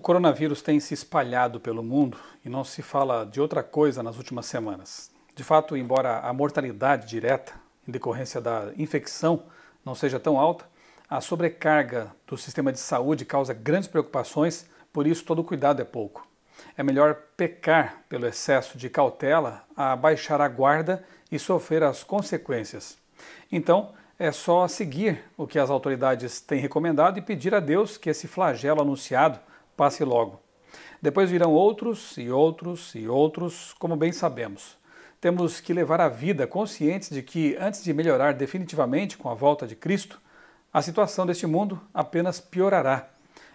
coronavírus tem se espalhado pelo mundo e não se fala de outra coisa nas últimas semanas. De fato, embora a mortalidade direta em decorrência da infecção não seja tão alta, a sobrecarga do sistema de saúde causa grandes preocupações, por isso todo cuidado é pouco. É melhor pecar pelo excesso de cautela a baixar a guarda e sofrer as consequências. Então, é só seguir o que as autoridades têm recomendado e pedir a Deus que esse flagelo anunciado passe logo. Depois virão outros e outros e outros, como bem sabemos. Temos que levar a vida conscientes de que, antes de melhorar definitivamente com a volta de Cristo, a situação deste mundo apenas piorará.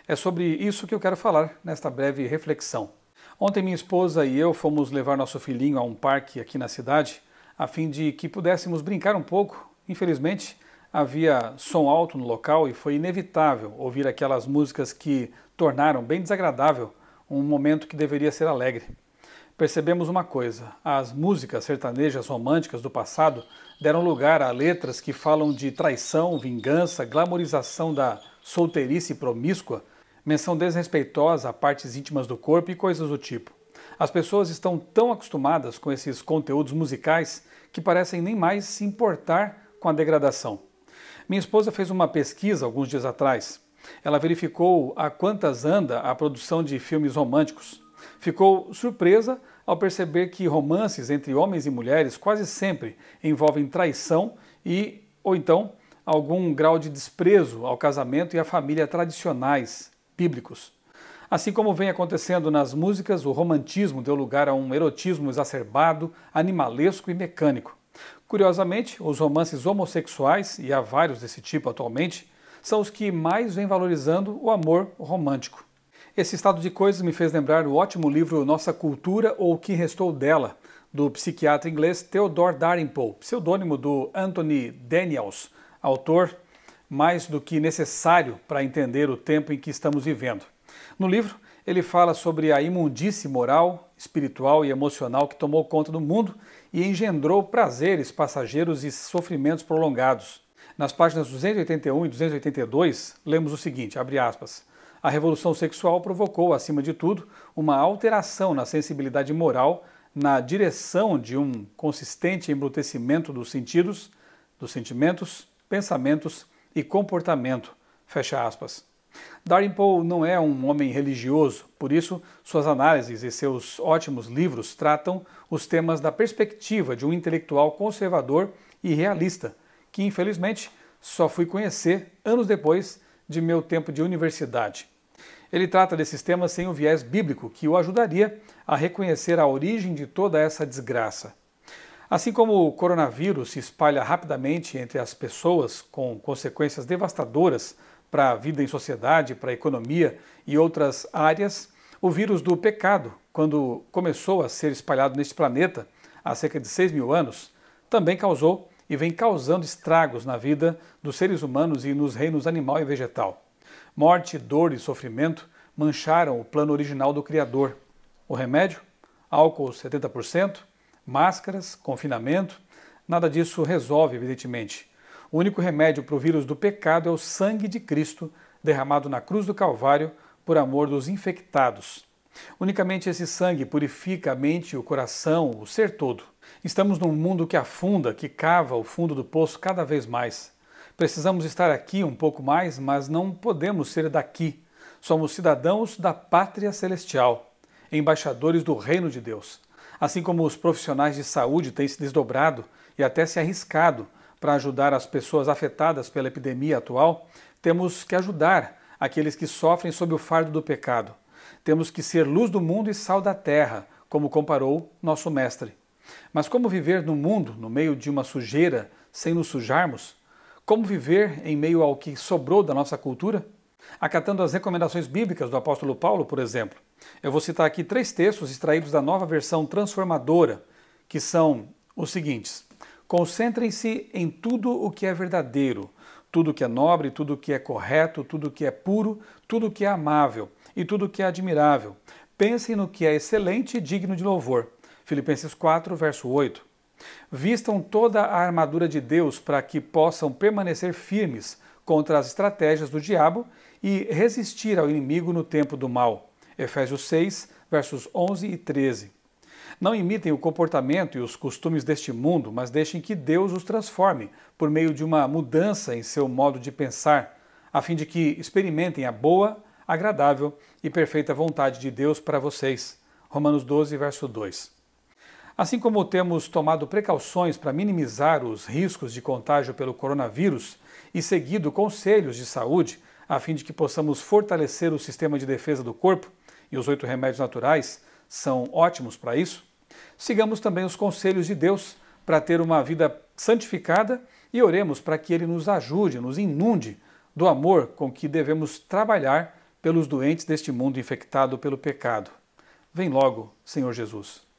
É sobre isso que eu quero falar nesta breve reflexão. Ontem minha esposa e eu fomos levar nosso filhinho a um parque aqui na cidade, a fim de que pudéssemos brincar um pouco. Infelizmente, havia som alto no local e foi inevitável ouvir aquelas músicas que tornaram bem desagradável um momento que deveria ser alegre. Percebemos uma coisa: as músicas sertanejas românticas do passado deram lugar a letras que falam de traição, vingança, glamorização da solteirice promíscua, menção desrespeitosa a partes íntimas do corpo e coisas do tipo. As pessoas estão tão acostumadas com esses conteúdos musicais que parecem nem mais se importar com a degradação. Minha esposa fez uma pesquisa alguns dias atrás. Ela verificou a quantas anda a produção de filmes românticos. Ficou surpresa ao perceber que romances entre homens e mulheres quase sempre envolvem traição ou então algum grau de desprezo ao casamento e à família tradicionais, bíblicos. Assim como vem acontecendo nas músicas, o romantismo deu lugar a um erotismo exacerbado, animalesco e mecânico. Curiosamente, os romances homossexuais, e há vários desse tipo atualmente, são os que mais vêm valorizando o amor romântico. Esse estado de coisas me fez lembrar o ótimo livro Nossa Cultura ou O que Restou Dela, do psiquiatra inglês Theodore Dalrymple, pseudônimo do Anthony Daniels, autor mais do que necessário para entender o tempo em que estamos vivendo. No livro, ele fala sobre a imundície moral, espiritual e emocional que tomou conta do mundo e engendrou prazeres passageiros e sofrimentos prolongados. Nas páginas 281 e 282, lemos o seguinte, abre aspas, a revolução sexual provocou, acima de tudo, uma alteração na sensibilidade moral, na direção de um consistente embrutecimento dos sentidos, dos sentimentos, pensamentos e comportamento, fecha aspas. Dalrymple não é um homem religioso, por isso suas análises e seus ótimos livros tratam os temas da perspectiva de um intelectual conservador e realista, que infelizmente só fui conhecer anos depois de meu tempo de universidade. Ele trata desses temas sem o viés bíblico, que o ajudaria a reconhecer a origem de toda essa desgraça. Assim como o coronavírus se espalha rapidamente entre as pessoas, com consequências devastadoras para a vida em sociedade, para a economia e outras áreas, o vírus do pecado, quando começou a ser espalhado neste planeta há cerca de 6.000 anos, também causou e vem causando estragos na vida dos seres humanos e nos reinos animal e vegetal. Morte, dor e sofrimento mancharam o plano original do Criador. O remédio? Álcool 70%, máscaras, confinamento, nada disso resolve, evidentemente. O único remédio para o vírus do pecado é o sangue de Cristo derramado na cruz do Calvário por amor dos infectados. Unicamente esse sangue purifica a mente, o coração, o ser todo. Estamos num mundo que afunda, que cava o fundo do poço cada vez mais. Precisamos estar aqui um pouco mais, mas não podemos ser daqui. Somos cidadãos da pátria celestial, embaixadores do reino de Deus. Assim como os profissionais de saúde têm se desdobrado e até se arriscado para ajudar as pessoas afetadas pela epidemia atual, temos que ajudar aqueles que sofrem sob o fardo do pecado. Temos que ser luz do mundo e sal da terra, como comparou nosso mestre. Mas como viver no mundo, no meio de uma sujeira, sem nos sujarmos? Como viver em meio ao que sobrou da nossa cultura? Acatando as recomendações bíblicas do apóstolo Paulo, por exemplo. Eu vou citar aqui 3 textos extraídos da Nova Versão Transformadora, que são os seguintes. Concentrem-se em tudo o que é verdadeiro, tudo o que é nobre, tudo o que é correto, tudo o que é puro, tudo o que é amável e tudo o que é admirável. Pensem no que é excelente e digno de louvor. Filipenses 4, verso 8. Vistam toda a armadura de Deus para que possam permanecer firmes contra as estratégias do diabo e resistir ao inimigo no tempo do mal. Efésios 6, versos 11 e 13. Não imitem o comportamento e os costumes deste mundo, mas deixem que Deus os transforme por meio de uma mudança em seu modo de pensar, a fim de que experimentem a boa, agradável e perfeita vontade de Deus para vocês. Romanos 12, verso 2. Assim como temos tomado precauções para minimizar os riscos de contágio pelo coronavírus e seguido conselhos de saúde, a fim de que possamos fortalecer o sistema de defesa do corpo, e os 8 remédios naturais são ótimos para isso, sigamos também os conselhos de Deus para ter uma vida santificada e oremos para que Ele nos ajude, nos inunde do amor com que devemos trabalhar pelos doentes deste mundo infectado pelo pecado. Vem logo, Senhor Jesus.